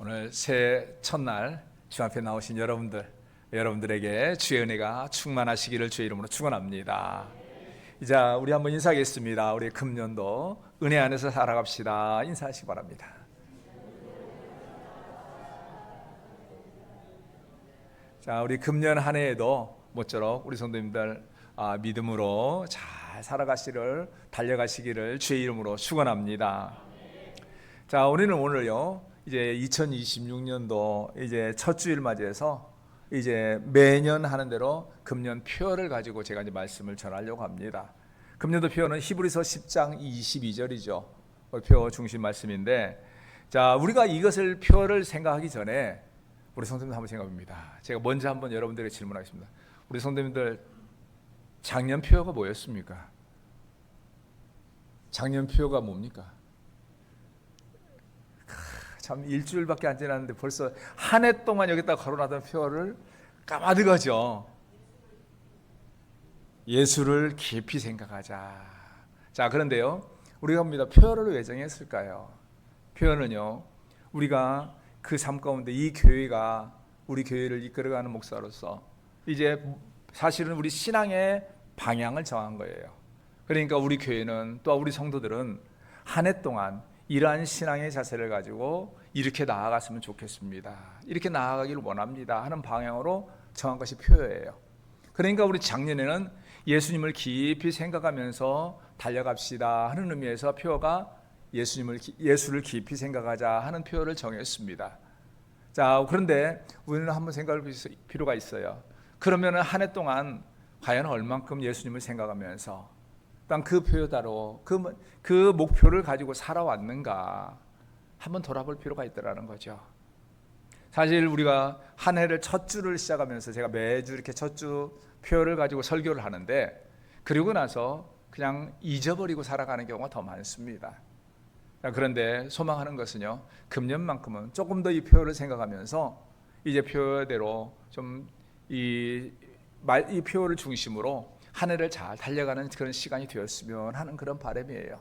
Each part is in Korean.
오늘 새해 첫날 주 앞에 나오신 여러분들에게 주의 은혜가 충만하시기를 주의 이름으로 축원합니다. 이제 우리 한번 인사하겠습니다. 우리 금년도 은혜 안에서 살아갑시다. 인사하시기 바랍니다. 자, 우리 금년 한 해에도 모쪼록 우리 성도님들 믿음으로 잘 살아가시기를, 달려가시기를 주의 이름으로 축원합니다. 자, 우리는 오늘요 이제 2026년도 이제 첫 주일 맞이해서 이제 매년 하는 대로 금년 표어를 가지고 제가 이제 말씀을 전하려고 합니다. 금년도 표어는 히브리서 10장 22절이죠. 표어 중심 말씀인데, 자, 우리가 이것을 표어를 생각하기 전에 우리 성도님들 한번 생각해봅니다. 제가 먼저 한번 여러분들에게 질문하겠습니다. 우리 성도님들 작년 표어가 뭐였습니까? 작년 표어가 뭡니까? 참 일주일밖에 안 지났는데 벌써 한 해 동안 여기다 걸어놨던 표어를 까마득하죠. 예수를 깊이 생각하자. 자, 그런데요 우리가 봅니다. 표어를 왜 정했을까요? 표어는요 우리가 그 삶 가운데 이 교회가 우리 교회를 이끌어가는 목사로서 이제 사실은 우리 신앙의 방향을 정한 거예요. 그러니까 우리 교회는 또 우리 성도들은 한 해 동안 이러한 신앙의 자세를 가지고 이렇게 나아갔으면 좋겠습니다, 이렇게 나아가기를 원합니다 하는 방향으로 정한 것이 표어예요. 그러니까 우리 작년에는 예수님을 깊이 생각하면서 달려갑시다 하는 의미에서 표어가 예수를 깊이 생각하자 하는 표어를 정했습니다. 자, 그런데 우리는 한번 생각할 필요가 있어요. 그러면 한 해 동안 과연 얼만큼 예수님을 생각하면서 그 표어대로 그 목표를 가지고 살아왔는가 한번 돌아볼 필요가 있다는 거죠. 사실 우리가 한 해를 첫 주를 시작하면서 제가 매주 이렇게 첫 주 표어를 가지고 설교를 하는데, 그리고 나서 그냥 잊어버리고 살아가는 경우가 더 많습니다. 그런데 소망하는 것은요, 금년만큼은 조금 더 이 표어를 생각하면서 이제 표어대로 좀 이 표어를 중심으로 한 해를 잘 달려가는 그런 시간이 되었으면 하는 그런 바람이에요.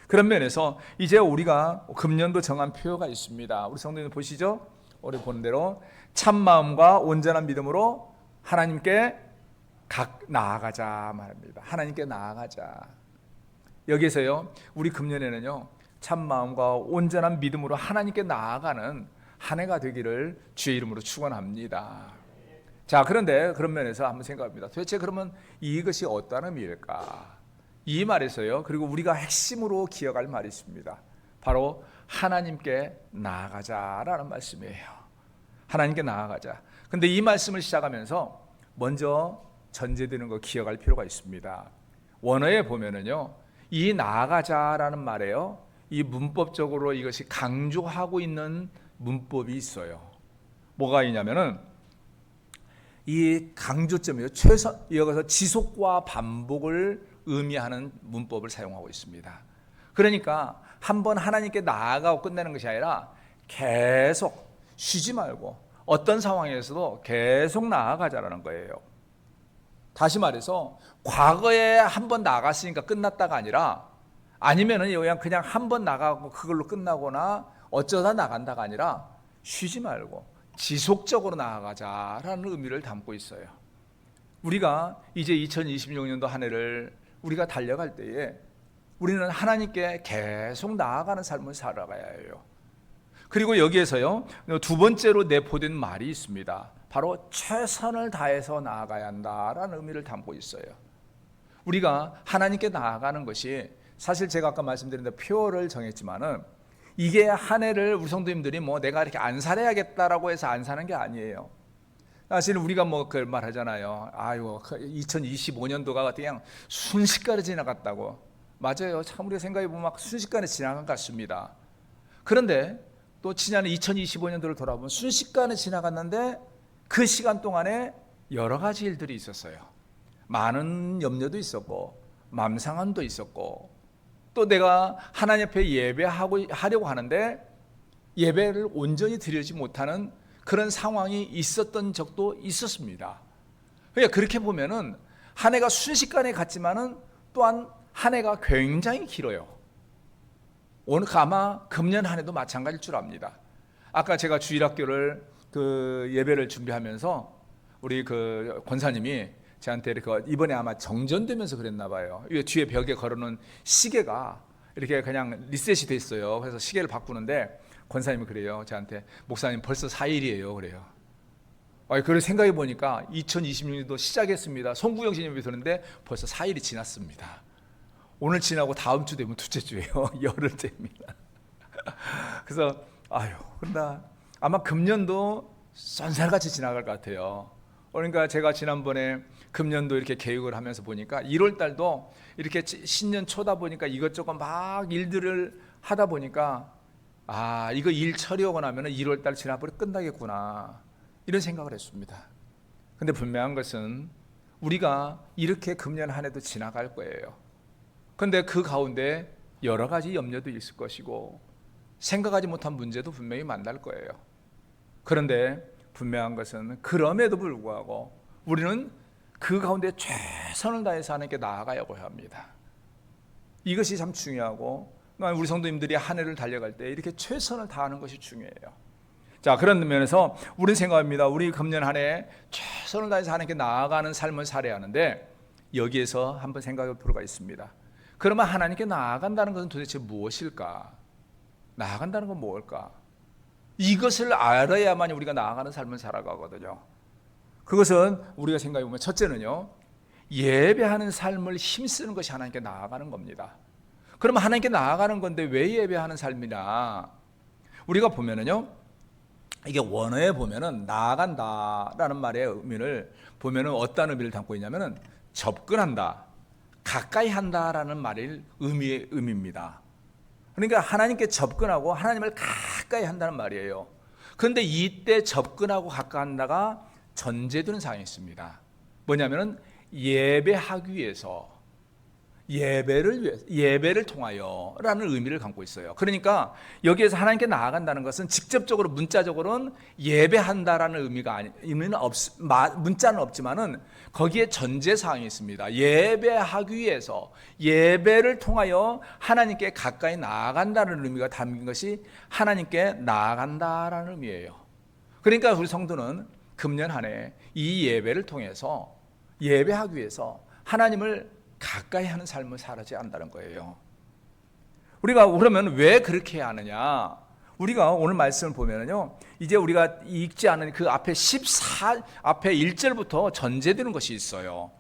그런 면에서 이제 우리가 금년도 정한 표어가 있습니다. 우리 성도님 보시죠. 우리 보는 대로 참마음과 온전한 믿음으로 하나님께 나아가자 말입니다. 하나님께 나아가자. 여기서요 우리 금년에는요 참마음과 온전한 믿음으로 하나님께 나아가는 한 해가 되기를 주의 이름으로 축원합니다. 자, 그런데 그런 면에서 한번 생각합니다. 도대체 그러면 이것이 어떤 의미일까? 이 말에서요, 그리고 우리가 핵심으로 기억할 말이 있습니다. 바로 하나님께 나아가자라는 말씀이에요. 하나님께 나아가자. 근데 이 말씀을 시작하면서 먼저 전제되는 거 기억할 필요가 있습니다. 원어에 보면은요, 이 나아가자라는 말에요, 이 문법적으로 이것이 강조하고 있는 문법이 있어요. 뭐가 있냐면은 이 강조점이요, 여기서 지속과 반복을 의미하는 문법을 사용하고 있습니다. 그러니까 한번 하나님께 나아가고 끝내는 것이 아니라 계속 쉬지 말고 어떤 상황에서도 계속 나아가자라는 거예요. 다시 말해서 과거에 한번 나갔으니까 끝났다가 아니라, 아니면은 그냥 한번 나가고 그걸로 끝나거나 어쩌다 나간다가 아니라 쉬지 말고 지속적으로 나아가자라는 의미를 담고 있어요. 우리가 이제 2026년도 한 해를 우리가 달려갈 때에 우리는 하나님께 계속 나아가는 삶을 살아가야 해요. 그리고 여기에서요 두 번째로 내포된 말이 있습니다. 바로 최선을 다해서 나아가야 한다라는 의미를 담고 있어요. 우리가 하나님께 나아가는 것이, 사실 제가 아까 말씀드린 대로 표어를 정했지만은 이게 한 해를 우리 성도님들이 내가 이렇게 안 살아야겠다라고 해서 안 사는 게 아니에요. 사실 우리가 그 말 하잖아요. 2025년도가 그냥 순식간에 지나갔다고. 맞아요. 참 우리가 생각해 보면 막 순식간에 지나간 것 같습니다. 그런데 또 지난 2025년도를 돌아보면 순식간에 지나갔는데 그 시간 동안에 여러 가지 일들이 있었어요. 많은 염려도 있었고 맘상함도 있었고, 또 내가 하나님 앞에 예배하려고 하는데 예배를 온전히 드리지 못하는 그런 상황이 있었던 적도 있었습니다. 그러니까 그렇게 보면은 한 해가 순식간에 갔지만은 또한 한 해가 굉장히 길어요. 오늘 아마 금년 한 해도 마찬가지일 줄 압니다. 아까 제가 주일학교를 그 예배를 준비하면서 우리 그 권사님이 저한테 이렇게 이번에 아마 정전되면서 그랬나 봐요. 이 뒤에 벽에 걸어놓은 시계가 이렇게 그냥 리셋이 돼 있어요. 그래서 시계를 바꾸는데 권사님이 그래요. 저한테 목사님 벌써 4일이에요. 그래요. 그걸 생각해 보니까 2026년도 시작했습니다. 송구영 신님이 드는데 벌써 4일이 지났습니다. 오늘 지나고 다음 주 되면 둘째 주예요. 열흘째입니다. 그래서 그런다. 아마 금년도 쏜살같이 지나갈 것 같아요. 그러니까 제가 지난번에 금년도 이렇게 계획을 하면서 보니까 1월 달도 이렇게 신년 초다 보니까 이것저것 막 일들을 하다 보니까 이거 일 처리하고 나면 1월 달 지나버려 끝나겠구나 이런 생각을 했습니다. 근데 분명한 것은 우리가 이렇게 금년 한 해도 지나갈 거예요. 근데 그 가운데 여러 가지 염려도 있을 것이고 생각하지 못한 문제도 분명히 만날 거예요. 그런데 분명한 것은 그럼에도 불구하고 우리는 그 가운데 최선을 다해서 하나님께 나아가려고 합니다. 이것이 참 중요하고 우리 성도님들이 한 해를 달려갈 때 이렇게 최선을 다하는 것이 중요해요. 자, 그런 면에서 우리는 생각합니다. 우리 금년 한 해 최선을 다해서 하나님께 나아가는 삶을 살아야 하는데 여기에서 한번 생각할 필요가 있습니다. 그러면 하나님께 나아간다는 것은 도대체 무엇일까? 나아간다는 건 뭘까? 이것을 알아야만 우리가 나아가는 삶을 살아가거든요. 그것은 우리가 생각해 보면 첫째는요, 예배하는 삶을 힘쓰는 것이 하나님께 나아가는 겁니다. 그러면 하나님께 나아가는 건데 왜 예배하는 삶이냐? 우리가 보면은요, 이게 원어에 보면은 나아간다라는 말의 의미를 보면은 어떤 의미를 담고 있냐면은 접근한다, 가까이 한다라는 말의 의미입니다. 그러니까 하나님께 접근하고 하나님을 가까이 한다는 말이에요. 그런데 이때 접근하고 가까이 한다가 전제되는 사항이 있습니다. 뭐냐면은 예배하기 위해서, 예배를 통하여라는 의미를 갖고 있어요. 그러니까 여기에서 하나님께 나아간다는 것은 직접적으로 문자적으로는 예배한다라는 문자는 없지만은 거기에 전제 사항이 있습니다. 예배하기 위해서, 예배를 통하여 하나님께 가까이 나아간다는 의미가 담긴 것이 하나님께 나아간다라는 의미예요. 그러니까 우리 성도는 금년 한 해 이 예배를 통해서 예배하기 위해서 하나님을 가까이 하는 삶을 살아야 한다는 거예요. 우리가 그러면 왜 그렇게 해야 하느냐? 우리가 오늘 말씀을 보면은요, 이제 우리가 읽지 않은 그 앞에 1절부터 전제되는 것이 있어요.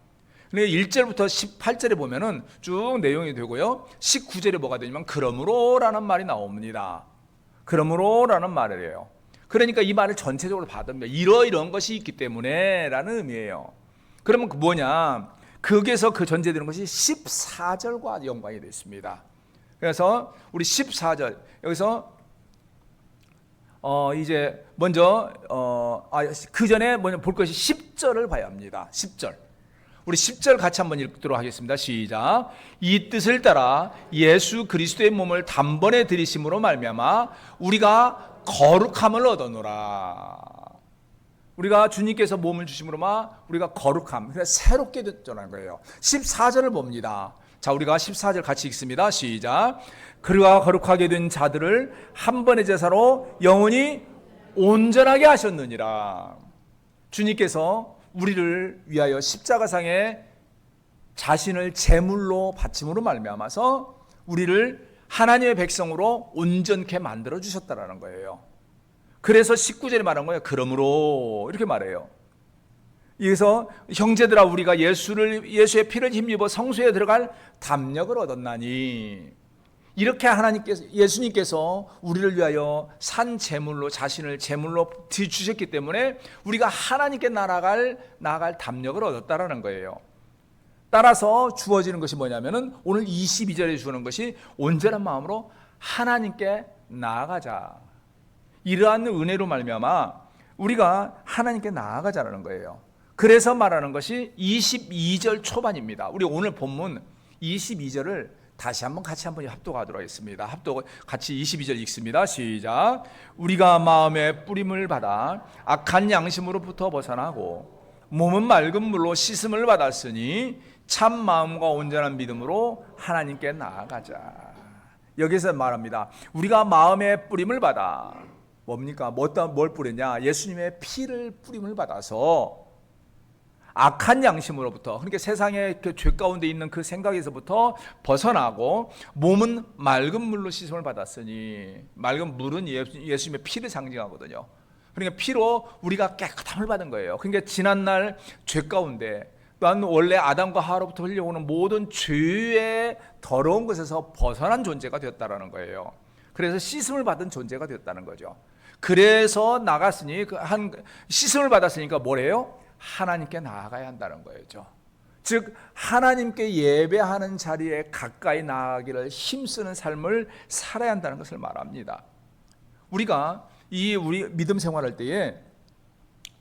그러니까 1절부터 18절에 보면은 쭉 내용이 되고요, 19절에 뭐가 되냐면 그러므로라는 말이 나옵니다. 그러므로라는 말이에요. 그러니까 이 말을 전체적으로 받으면 이러이러한 것이 있기 때문에 라는 의미예요. 그러면 뭐냐? 거기에서 그 전제되는 것이 14절과 연관이 되어 있습니다. 그래서 우리 14절 여기서 이제 먼저 그 전에 먼저 볼 것이 10절을 봐야 합니다. 10절. 우리 10절 같이 한번 읽도록 하겠습니다. 시작. 이 뜻을 따라 예수 그리스도의 몸을 단번에 들이심으로 말미암아 우리가 거룩함을 얻어노라. 우리가 주님께서 몸을 주심으로만 우리가 거룩함, 그러니까 새롭게 됐다는 거예요. 14절을 봅니다. 자, 우리가 14절 같이 읽습니다. 시작. 그가 거룩하게 된 자들을 한 번의 제사로 영원히 온전하게 하셨느니라. 주님께서 우리를 위하여 십자가상에 자신을 제물로 바침으로 말미암아서 우리를 하나님의 백성으로 온전케 만들어 주셨다라는 거예요. 그래서 19절에 말한 거예요. 그러므로 이렇게 말해요. 여기서 형제들아 우리가 예수의 피를 힘입어 성소에 들어갈 담력을 얻었나니, 이렇게 예수님께서 우리를 위하여 산 제물로 자신을 제물로 주셨기 때문에 우리가 하나님께 나아갈 담력을 얻었다라는 거예요. 따라서 주어지는 것이 뭐냐면은 오늘 22절에 주는 것이 온전한 마음으로 하나님께 나아가자. 이러한 은혜로 말미암아 우리가 하나님께 나아가자라는 거예요. 그래서 말하는 것이 22절 초반입니다. 우리 오늘 본문 22절을 다시 한번 같이 한번 합독하도록 하겠습니다. 합독 같이 22절 읽습니다. 시작. 우리가 마음의 뿌림을 받아 악한 양심으로부터 벗어나고 몸은 맑은 물로 씻음을 받았으니 참 마음과 온전한 믿음으로 하나님께 나아가자. 여기서 말합니다. 우리가 마음의 뿌림을 받아, 뭡니까? 뭘 뿌렸냐? 예수님의 피를 뿌림을 받아서 악한 양심으로부터, 그러니까 세상의 그 죄 가운데 있는 그 생각에서부터 벗어나고 몸은 맑은 물로 씻음을 받았으니, 맑은 물은 예수님의 피를 상징하거든요. 그러니까 피로 우리가 깨끗함을 받은 거예요. 그러니까 지난날 죄 가운데 또한 원래 아담과 하와로부터 흘려오는 모든 죄의 더러운 것에서 벗어난 존재가 되었다라는 거예요. 그래서 씻음을 받은 존재가 되었다는 거죠. 그래서 나갔으니 씻음을 받았으니까 뭐래요? 하나님께 나아가야 한다는 거죠. 즉 하나님께 예배하는 자리에 가까이 나아가기를 힘쓰는 삶을 살아야 한다는 것을 말합니다. 우리가 우리 믿음 생활할 때에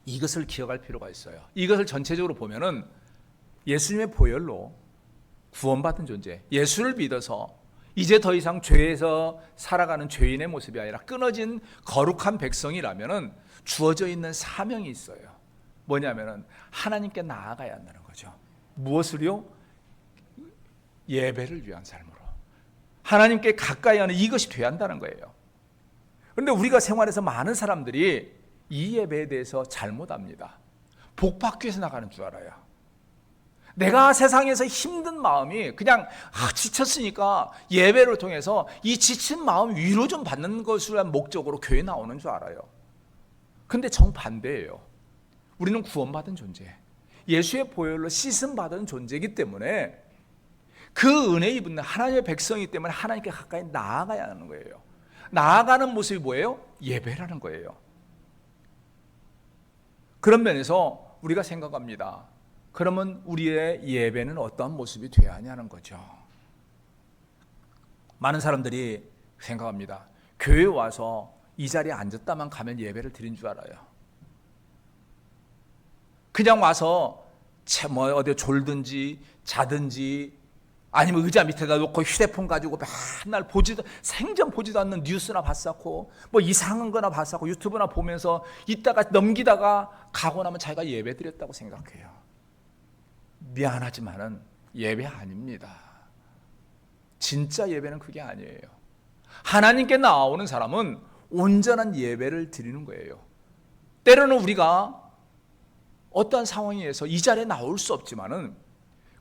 이것을 기억할 필요가 있어요. 이것을 전체적으로 보면은 예수님의 보혈로 구원받은 존재, 예수를 믿어서 이제 더 이상 죄에서 살아가는 죄인의 모습이 아니라 끊어진 거룩한 백성이라면은 주어져 있는 사명이 있어요. 뭐냐면은 하나님께 나아가야 한다는 거죠. 무엇을요? 예배를 위한 삶으로 하나님께 가까이 하는 이것이 돼야 한다는 거예요. 그런데 우리가 생활에서 많은 사람들이 이 예배에 대해서 잘못합니다. 복 받기 위해서 나가는 줄 알아요. 내가 세상에서 힘든 마음이 그냥 지쳤으니까 예배를 통해서 이 지친 마음 위로 좀 받는 것을 위한 목적으로 교회에 나오는 줄 알아요. 근데 정반대예요. 우리는 구원받은 존재, 예수의 보혈로 씻음받은 존재이기 때문에 그 은혜 입은 하나님의 백성이기 때문에 하나님께 가까이 나아가야 하는 거예요. 나아가는 모습이 뭐예요? 예배라는 거예요. 그런 면에서 우리가 생각합니다. 그러면 우리의 예배는 어떠한 모습이 되어야 하냐는 거죠. 많은 사람들이 생각합니다. 교회에 와서 이 자리에 앉았다만 가면 예배를 드린 줄 알아요. 그냥 와서 어디 졸든지 자든지 아니면 의자 밑에다 놓고 휴대폰 가지고 맨날 생전 보지도 않는 뉴스나 봤었고 뭐 이상한 거나 봤었고 유튜브나 보면서 있다가 넘기다가 가고 나면 자기가 예배 드렸다고 생각해요. 미안하지만은 예배 아닙니다. 진짜 예배는 그게 아니에요. 하나님께 나오는 사람은 온전한 예배를 드리는 거예요. 때로는 우리가 어떠한 상황에서 이 자리에 나올 수 없지만은,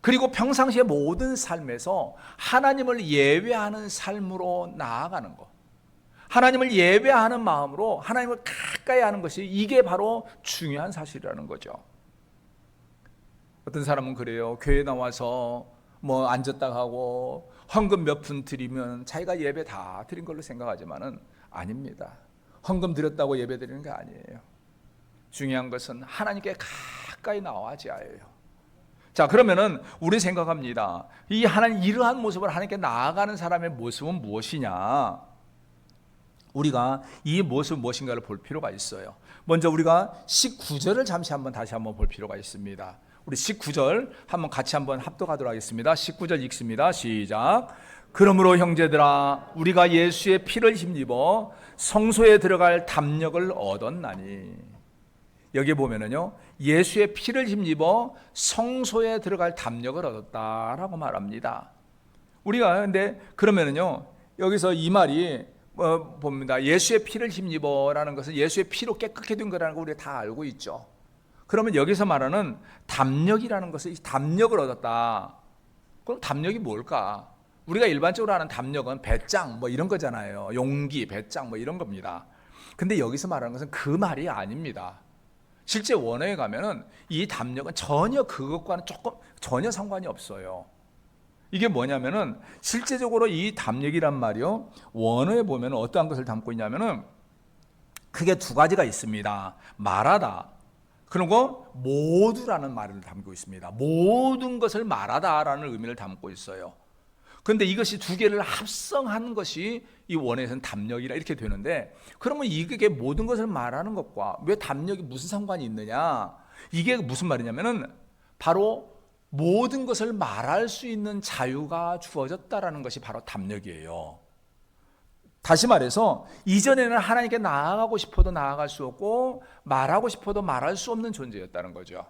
그리고 평상시의 모든 삶에서 하나님을 예배하는 삶으로 나아가는 것, 하나님을 예배하는 마음으로 하나님을 가까이 하는 것이, 이게 바로 중요한 사실이라는 거죠. 어떤 사람은 그래요. 교회에 나와서 뭐 앉았다 하고 헌금 몇 푼 드리면 자기가 예배 다 드린 걸로 생각하지만은 아닙니다. 헌금 드렸다고 예배 드리는 게 아니에요. 중요한 것은 하나님께 가까이 나와야지 해요. 자, 그러면은 우리 생각합니다. 이러한 모습을 하나님께 나아가는 사람의 모습은 무엇이냐? 우리가 이 모습 무엇인가를 볼 필요가 있어요. 먼저 우리가 19절을 다시 한번 볼 필요가 있습니다. 우리 19절 한번 같이 한번 합독하도록 하겠습니다. 19절 읽습니다. 시작. 그러므로 형제들아, 우리가 예수의 피를 힘입어 성소에 들어갈 담력을 얻었나니. 여기 보면은요, 예수의 피를 힘입어 성소에 들어갈 담력을 얻었다라고 말합니다. 우리가 근데 그러면은요, 여기서 이 말이 봅니다. 예수의 피를 힘입어라는 것은 예수의 피로 깨끗게 된 거라는 걸 우리가 다 알고 있죠. 그러면 여기서 말하는 담력이라는 것은 담력을 얻었다. 그럼 담력이 뭘까? 우리가 일반적으로 아는 담력은 배짱 뭐 이런 거잖아요. 용기, 배짱 뭐 이런 겁니다. 근데 여기서 말하는 것은 그 말이 아닙니다. 실제 원어에 가면은 이 담력은 전혀 그것과는 전혀 상관이 없어요. 이게 뭐냐면은 실제적으로 이 담력이란 말이요, 원어에 보면 어떠한 것을 담고 있냐면은 크게 두 가지가 있습니다. 말하다, 그리고 모두라는 말을 담고 있습니다. 모든 것을 말하다라는 의미를 담고 있어요. 그런데 이것이 두 개를 합성한 것이 이 원어에서는 담력이라 이렇게 되는데, 그러면 이게 모든 것을 말하는 것과 왜 담력이 무슨 상관이 있느냐? 이게 무슨 말이냐면은 바로 모든 것을 말할 수 있는 자유가 주어졌다라는 것이 바로 담력이에요. 다시 말해서 이전에는 하나님께 나아가고 싶어도 나아갈 수 없고 말하고 싶어도 말할 수 없는 존재였다는 거죠.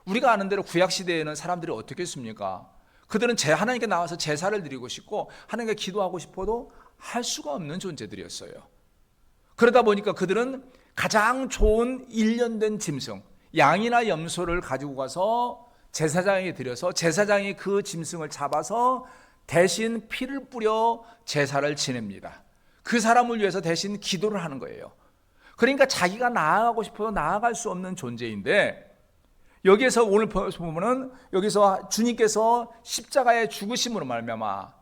우리가 아는 대로 구약시대에는 사람들이 어떻게 했습니까? 그들은 하나님께 나와서 제사를 드리고 싶고 하나님께 기도하고 싶어도 할 수가 없는 존재들이었어요. 그러다 보니까 그들은 가장 좋은 일련된 짐승, 양이나 염소를 가지고 가서 제사장에게 드려서 제사장이 그 짐승을 잡아서 대신 피를 뿌려 제사를 지냅니다. 그 사람을 위해서 대신 기도를 하는 거예요. 그러니까 자기가 나아가고 싶어도 나아갈 수 없는 존재인데, 여기에서 오늘 보면은 여기서 주님께서 십자가의 죽으심으로 말미암아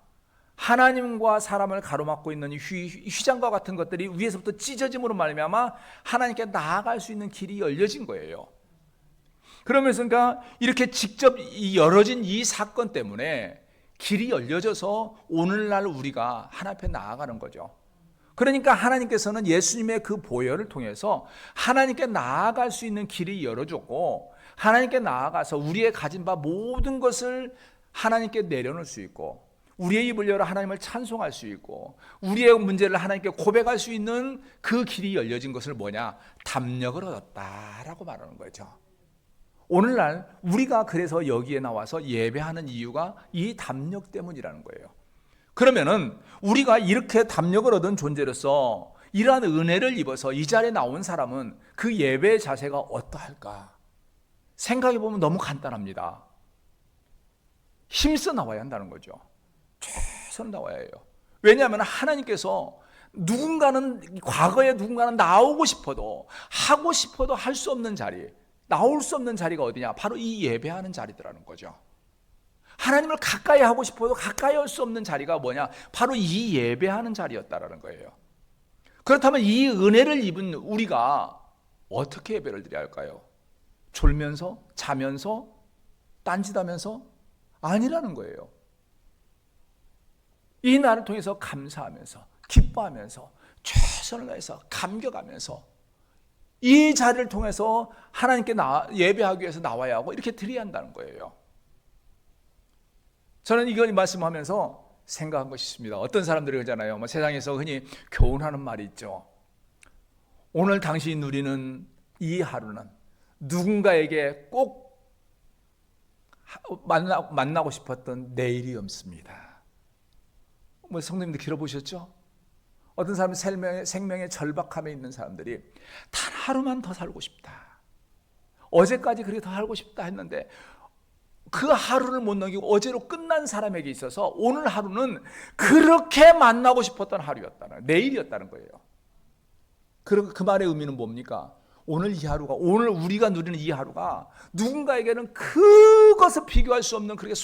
하나님과 사람을 가로막고 있는 휘장과 같은 것들이 위에서부터 찢어짐으로 말미암아 하나님께 나아갈 수 있는 길이 열려진 거예요. 그러면서 그러니까 이렇게 직접 열어진 이 사건 때문에 길이 열려져서 오늘날 우리가 하나님 앞에 나아가는 거죠. 그러니까 하나님께서는 예수님의 그 보혈을 통해서 하나님께 나아갈 수 있는 길이 열어줬고, 하나님께 나아가서 우리의 가진 바 모든 것을 하나님께 내려놓을 수 있고, 우리의 입을 열어 하나님을 찬송할 수 있고, 우리의 문제를 하나님께 고백할 수 있는 그 길이 열려진 것을 뭐냐? 담력을 얻었다라고 말하는 거죠. 오늘날 우리가 그래서 여기에 나와서 예배하는 이유가 이 담력 때문이라는 거예요. 그러면은 우리가 이렇게 담력을 얻은 존재로서 이러한 은혜를 입어서 이 자리에 나온 사람은 그 예배의 자세가 어떠할까? 생각해 보면 너무 간단합니다. 힘써 나와야 한다는 거죠. 최선을 다해야 해요. 왜냐하면 하나님께서 과거에 누군가는 나오고 싶어도 하고 싶어도 할 수 없는 자리, 나올 수 없는 자리가 어디냐? 바로 이 예배하는 자리더라는 거죠. 하나님을 가까이 하고 싶어도 가까이 할 수 없는 자리가 뭐냐? 바로 이 예배하는 자리였다라는 거예요. 그렇다면 이 은혜를 입은 우리가 어떻게 예배를 드려야 할까요? 졸면서? 자면서? 딴짓하면서? 아니라는 거예요. 이 날을 통해서 감사하면서, 기뻐하면서, 최선을 다해서 감격하면서 이 자리를 통해서 하나님께 예배하기 위해서 나와야 하고 이렇게 드려야 한다는 거예요. 저는 이걸 말씀하면서 생각한 것이 있습니다. 어떤 사람들이 그러잖아요. 세상에서 흔히 교훈하는 말이 있죠. 오늘 당신이 누리는 이 하루는 누군가에게 꼭 만나고 싶었던 내일이 없습니다. 성도님들 들어보셨죠? 어떤 사람은 생명의 절박함에 있는 사람들이 단 하루만 더 살고 싶다. 어제까지 그렇게 더 살고 싶다 했는데 그 하루를 못 넘기고 어제로 끝난 사람에게 있어서 오늘 하루는 그렇게 만나고 싶었던 하루였다는, 내일이었다는 거예요. 그 말의 의미는 뭡니까? 오늘 이 하루가, 오늘 우리가 누리는 이 하루가 누군가에게는 그것을 비교할 수 없는 그렇게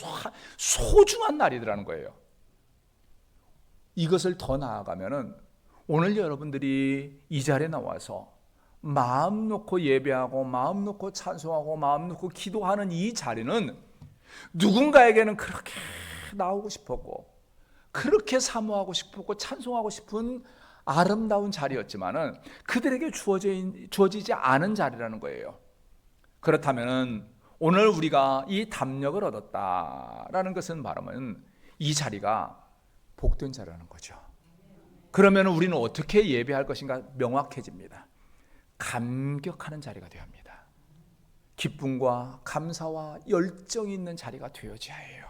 소중한 날이더라는 거예요. 이것을 더 나아가면은 오늘 여러분들이 이 자리에 나와서 마음 놓고 예배하고 마음 놓고 찬송하고 마음 놓고 기도하는 이 자리는 누군가에게는 그렇게 나오고 싶었고 그렇게 사모하고 싶었고 찬송하고 싶은 아름다운 자리였지만은 그들에게 주어지지 않은 자리라는 거예요. 그렇다면은 오늘 우리가 이 담력을 얻었다라는 것은 말하면 이 자리가 복된 자리라는 거죠. 그러면 우리는 어떻게 예배할 것인가 명확해집니다. 감격하는 자리가 되어야 합니다. 기쁨과 감사와 열정이 있는 자리가 되어져야 해요.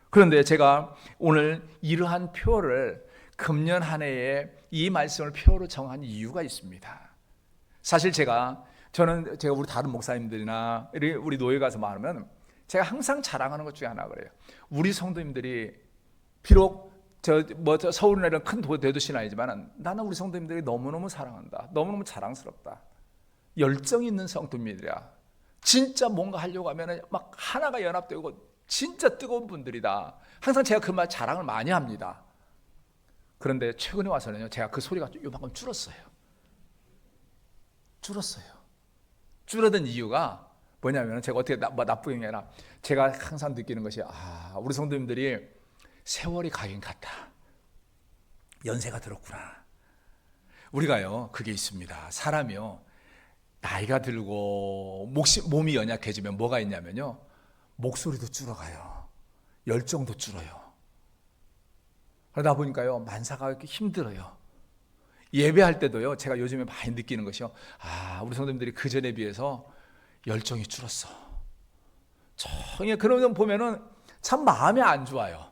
그런데 제가 오늘 이러한 표를 금년 한 해에 이 말씀을 표로 정한 이유가 있습니다. 사실 제가 우리 다른 목사님들이나 우리 노예 가서 말하면 제가 항상 자랑하는 것 중에 하나 그래요. 우리 성도님들이 비록 서울이나 이런 큰 대도시는 아니지만 나는 우리 성도님들이 너무너무 사랑한다. 너무너무 자랑스럽다. 열정 있는 성도님들이야. 진짜 뭔가 하려고 하면 막 하나가 연합되고 진짜 뜨거운 분들이다. 항상 제가 그 말 자랑을 많이 합니다. 그런데 최근에 와서는요, 제가 그 소리가 요만큼 줄었어요. 줄어든 이유가 뭐냐면 제가 어떻게 나쁘게 아니라 제가 항상 느끼는 것이 우리 성도님들이 세월이 가긴 갔다. 연세가 들었구나. 우리가요, 그게 있습니다. 사람이요, 나이가 들고 몸이 연약해지면 뭐가 있냐면요, 목소리도 줄어가요. 열정도 줄어요. 그러다 보니까요, 만사가 이렇게 힘들어요. 예배할 때도요, 제가 요즘에 많이 느끼는 것이요, 우리 성도님들이 그 전에 비해서 열정이 줄었어. 그런 점 보면은 참 마음이 안 좋아요.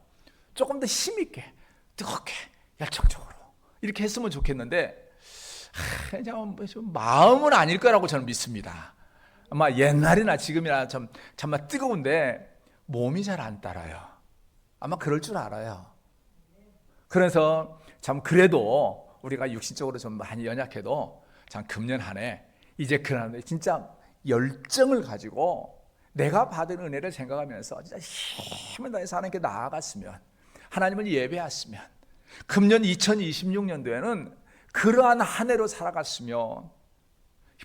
조금 더 힘있게, 뜨겁게, 열정적으로 이렇게 했으면 좋겠는데 좀 마음은 아닐 거라고 저는 믿습니다. 아마 옛날이나 지금이나 정말 뜨거운데 몸이 잘 안 따라요. 아마 그럴 줄 알아요. 그래서 참 그래도 우리가 육신적으로 좀 많이 연약해도 참 금년 한 해 이제 그날에 진짜 열정을 가지고 내가 받은 은혜를 생각하면서 진짜 힘을 다해서 하나님께 나아갔으면, 하나님을 예배했으면, 금년 2026년도에는 그러한 한 해로 살아갔으면,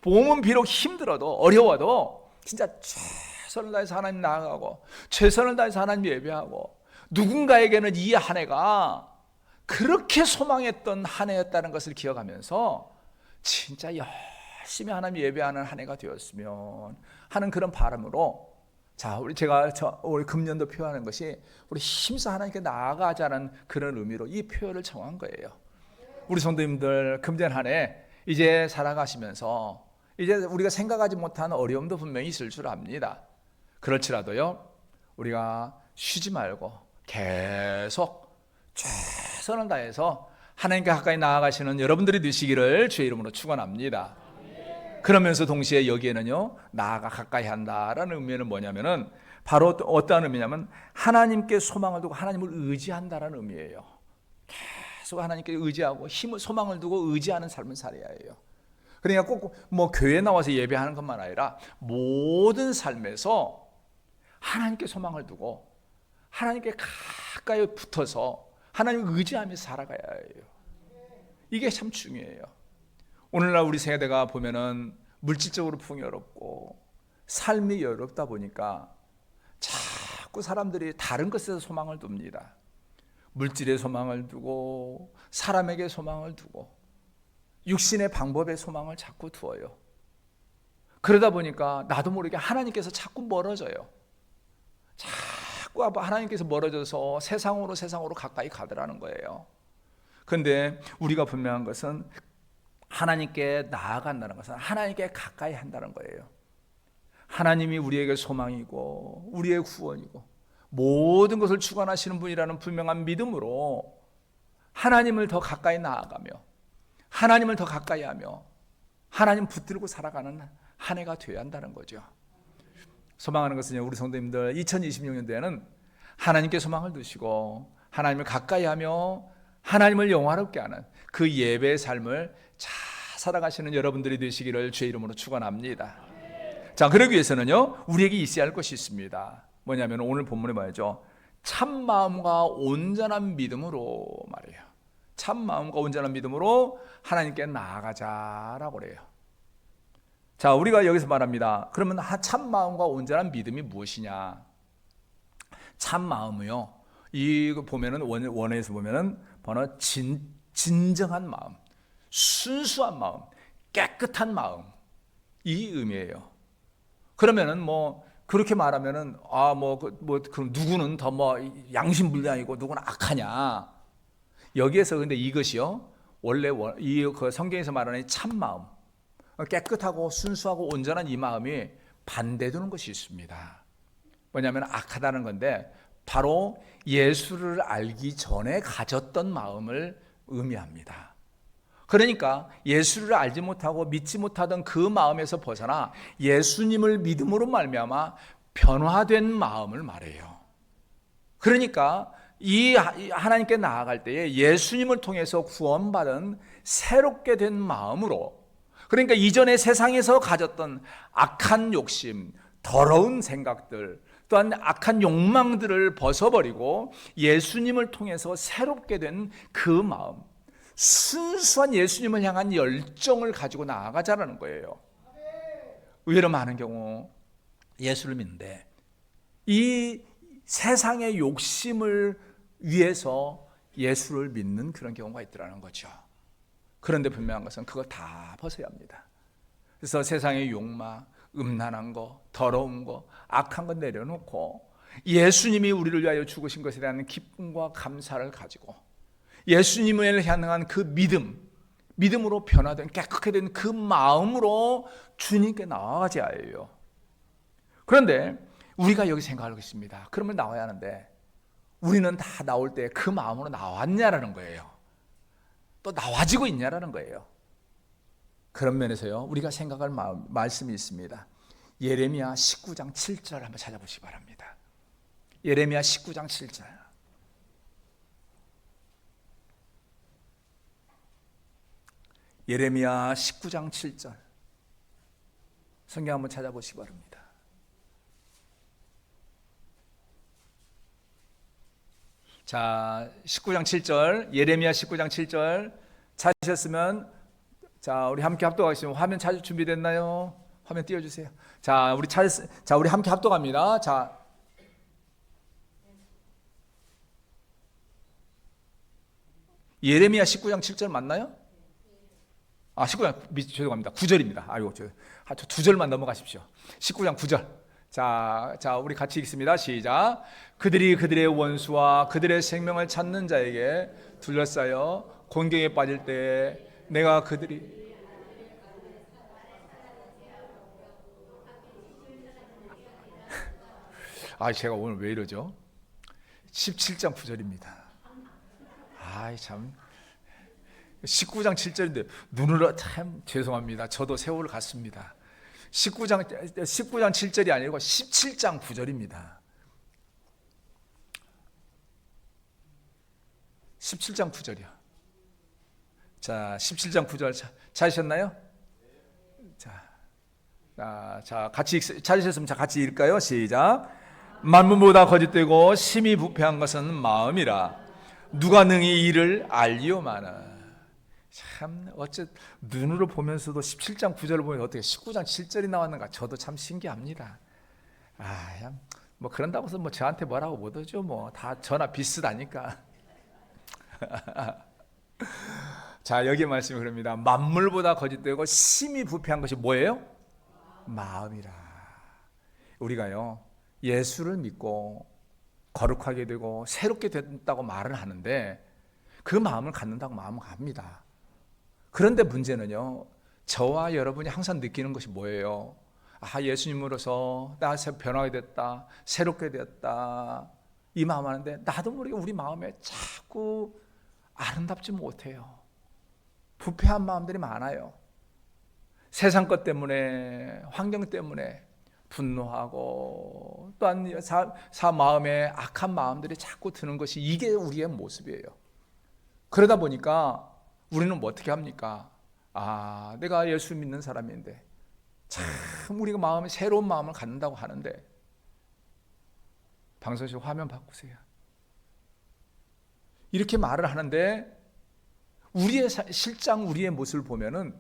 몸은 비록 힘들어도 어려워도 진짜 최선을 다해서 하나님 나아가고 최선을 다해서 하나님 예배하고, 누군가에게는 이 한 해가 그렇게 소망했던 한 해였다는 것을 기억하면서 진짜 열심히 하나님 예배하는 한 해가 되었으면 하는 그런 바람으로, 자, 우리 금년도 표현하는 것이 우리 힘써 하나님께 나아가자는 그런 의미로 이 표현을 정한 거예요. 우리 성도님들 금년 한 해 이제 살아가시면서 이제 우리가 생각하지 못한 어려움도 분명히 있을 줄 압니다. 그렇지라도요, 우리가 쉬지 말고 계속 최선을 다해서 하나님께 가까이 나아가시는 여러분들이 되시기를 주의 이름으로 축원합니다. 그러면서 동시에 여기에는요, 나아가 가까이 한다라는 의미는 뭐냐면은 바로 어떠한 의미냐면 하나님께 소망을 두고 하나님을 의지한다라는 의미예요. 계속 하나님께 의지하고 힘을, 소망을 두고 의지하는 삶을 살아야 해요. 그러니까 꼭 뭐 교회에 나와서 예배하는 것만 아니라 모든 삶에서 하나님께 소망을 두고 하나님께 가까이 붙어서 하나님을 의지하며 살아가야 해요. 이게 참 중요해요. 오늘날 우리 세대가 보면은 물질적으로 풍요롭고 삶이 어렵다 보니까 자꾸 사람들이 다른 것에서 소망을 둡니다. 물질에 소망을 두고 사람에게 소망을 두고 육신의 방법에 소망을 자꾸 두어요. 그러다 보니까 나도 모르게 하나님께서 자꾸 멀어져요. 자꾸 하나님께서 멀어져서 세상으로 가까이 가더라는 거예요. 그런데 우리가 분명한 것은 하나님께 나아간다는 것은 하나님께 가까이 한다는 거예요. 하나님이 우리에게 소망이고 우리의 구원이고 모든 것을 주관하시는 분이라는 분명한 믿음으로 하나님을 더 가까이 나아가며 하나님을 더 가까이 하며 하나님 붙들고 살아가는 한 해가 되어야 한다는 거죠. 소망하는 것은 우리 성도님들 2026년도에는 하나님께 소망을 두시고 하나님을 가까이 하며 하나님을 영화롭게 하는 그 예배의 삶을 잘 살아가시는 여러분들이 되시기를 주의 이름으로 축원합니다. 자, 그러기 위해서는요, 우리에게 있어야 할 것이 있습니다. 뭐냐면 오늘 본문에 봐야죠. 참 마음과 온전한 믿음으로 말이에요. 참 마음과 온전한 믿음으로 하나님께 나아가자라고 그래요. 자, 우리가 여기서 말합니다. 그러면 참 마음과 온전한 믿음이 무엇이냐? 참 마음이요. 이거 보면은 원어에서 보면은 바로 진정한 마음, 순수한 마음, 깨끗한 마음, 이 의미예요. 그러면은 뭐 그렇게 말하면은 그럼 누구는 더 양심불량이고 누구는 악하냐? 여기에서 근데 이것이요, 원래 그 성경에서 말하는 참 마음, 깨끗하고 순수하고 온전한 이 마음이 반대되는 것이 있습니다. 뭐냐면 악하다는 건데 바로 예수를 알기 전에 가졌던 마음을 의미합니다. 그러니까 예수를 알지 못하고 믿지 못하던 그 마음에서 벗어나 예수님을 믿음으로 말미암아 변화된 마음을 말해요. 그러니까 이 하나님께 나아갈 때에 예수님을 통해서 구원받은 새롭게 된 마음으로, 그러니까 이전에 세상에서 가졌던 악한 욕심, 더러운 생각들, 또한 악한 욕망들을 벗어버리고 예수님을 통해서 새롭게 된 그 마음, 순수한 예수님을 향한 열정을 가지고 나아가자라는 거예요. 의외로 많은 경우 예수를 믿는데 이 세상의 욕심을 위해서 예수를 믿는 그런 경우가 있더라는 거죠. 그런데 분명한 것은 그걸 다 벗어야 합니다. 그래서 세상의 욕망, 음란한 거, 더러운 거, 악한 거 내려놓고 예수님이 우리를 위하여 죽으신 것에 대한 기쁨과 감사를 가지고 예수님을 향한 그 믿음으로 변화된 깨끗하게 된 그 마음으로 주님께 나아가자 해요. 그런데 우리가 여기 생각하고 있습니다. 그러면 나와야 하는데 우리는 다 나올 때 그 마음으로 나왔냐라는 거예요. 또 나와지고 있냐라는 거예요. 그런 면에서요, 우리가 생각할 말씀이 있습니다. 예레미야 19장 7절 한번 찾아보시기 바랍니다. 예레미야 19장 7절. 예레미야 19장 7절. 성경 한번 찾아보시기 바랍니다. 자, 19장 7절, 예레미야 19장 7절 찾으셨으면, 자, 우리 함께 합독하겠습니다. 화면 찾을 준비됐나요? 화면 띄워주세요. 자, 우리 함께 합독합니다. 자, 예레미야 19장 7절 맞나요? 19장, 죄송합니다. 9절입니다. 아이고, 저 2절만 넘어가십시오. 19장 9절. 자, 우리 같이 읽습니다. 시작. 그들이 그들의 원수와 그들의 생명을 찾는 자에게 둘러싸여 곤경에 빠질 때 내가 그들이 제가 오늘 왜 이러죠? 17장 9절입니다. 참 19장 7절인데 눈으로 참 죄송합니다. 저도 세월을 갔습니다. 19장 7절이 아니고 17장 9절입니다. 17장 9절이요. 자, 17장 9절 찾으셨나요? 자, 같이 찾으셨으면 같이 읽을까요? 시작. 만문보다 거짓되고 심히 부패한 것은 마음이라 누가 능히 이를 알리오마는. 참 어째 눈으로 보면서도 17장 9절을 보면 어떻게 19장 7절이 나왔는가 저도 참 신기합니다. 뭐 그런다고 해서 뭐 저한테 뭐라고 못 하죠. 뭐 다 저나 비슷하니까. 자, 여기 말씀이 그럽니다. 만물보다 거짓되고 심히 부패한 것이 뭐예요? 마음이라. 우리가요, 예수를 믿고 거룩하게 되고 새롭게 됐다고 말을 하는데 그 마음을 갖는다고 마음을 갑니다. 그런데 문제는요, 저와 여러분이 항상 느끼는 것이 뭐예요? 예수님으로서 나 변화가 됐다, 새롭게 됐다, 이 마음 하는데 나도 모르게 우리 마음에 자꾸 아름답지 못해요. 부패한 마음들이 많아요. 세상 것 때문에, 환경 때문에 분노하고 또한 마음에 악한 마음들이 자꾸 드는 것이 이게 우리의 모습이에요. 그러다 보니까 우리는 뭐 어떻게 합니까? 내가 예수 믿는 사람인데 참 우리가 마음에 새로운 마음을 갖는다고 하는데, 방송실 화면 바꾸세요. 이렇게 말을 하는데 우리의 실장 우리의 모습을 보면은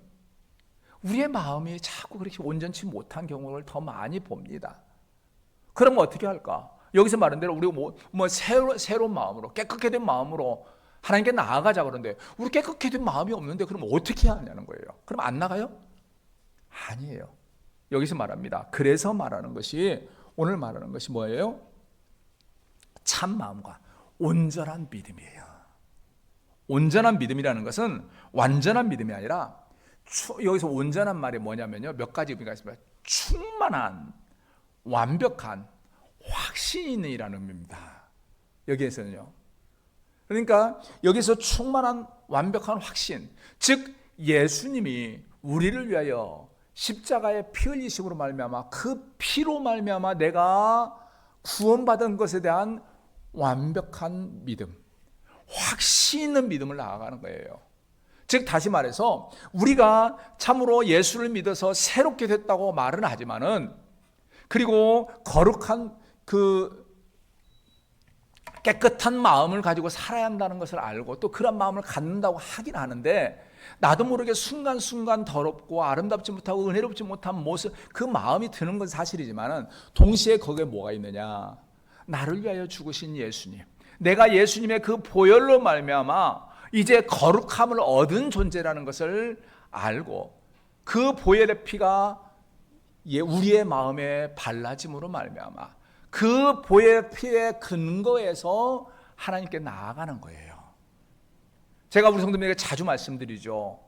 우리의 마음이 자꾸 그렇게 온전치 못한 경우를 더 많이 봅니다. 그러면 어떻게 할까? 여기서 말한 대로 우리가 새로운 마음으로, 깨끗게 된 마음으로 하나님께 나아가자. 그런데 우리 깨끗게 된 마음이 없는데 그럼 어떻게 해야 하냐는 거예요. 그럼 안 나가요? 아니에요. 여기서 말합니다. 그래서 말하는 것이, 오늘 말하는 것이 뭐예요? 참 마음과 온전한 믿음이에요. 온전한 믿음이라는 것은 완전한 믿음이 아니라, 여기서 온전한 말이 뭐냐면요, 몇 가지 의미가 있습니다. 충만한, 완벽한, 확신이라는 의미입니다. 여기에서는요. 그러니까 여기서 충만한, 완벽한 확신, 즉 예수님이 우리를 위하여 십자가의 피 흘리심으로 말미암아 그 피로 말미암아 내가 구원받은 것에 대한 완벽한 믿음, 확신 있는 믿음을 나아가는 거예요. 즉 다시 말해서 우리가 참으로 예수를 믿어서 새롭게 됐다고 말은 하지만은, 그리고 거룩한 깨끗한 마음을 가지고 살아야 한다는 것을 알고 또 그런 마음을 갖는다고 하긴 하는데, 나도 모르게 순간순간 더럽고 아름답지 못하고 은혜롭지 못한 모습, 그 마음이 드는 건 사실이지만은 동시에 거기에 뭐가 있느냐? 나를 위하여 죽으신 예수님, 내가 예수님의 그 보혈로 말미암아 이제 거룩함을 얻은 존재라는 것을 알고, 그 보혈의 피가 우리의 마음에 발라짐으로 말미암아 그 보혈의 피의 근거에서 하나님께 나아가는 거예요. 제가 우리 성도님에게 자주 말씀드리죠.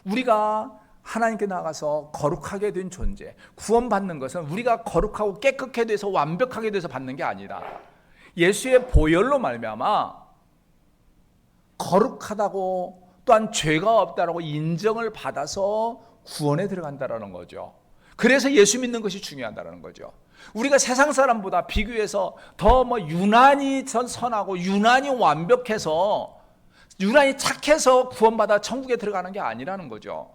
우리가 하나님께 나가서 거룩하게 된 존재, 구원받는 것은 우리가 거룩하고 깨끗하게 돼서 완벽하게 돼서 받는 게 아니라 예수의 보혈로 말미암아 거룩하다고 또한 죄가 없다라고 인정을 받아서 구원에 들어간다라는 거죠. 그래서 예수 믿는 것이 중요하다는 거죠. 우리가 세상 사람보다 비교해서 더 유난히 선하고 유난히 완벽해서 유난히 착해서 구원받아 천국에 들어가는 게 아니라는 거죠.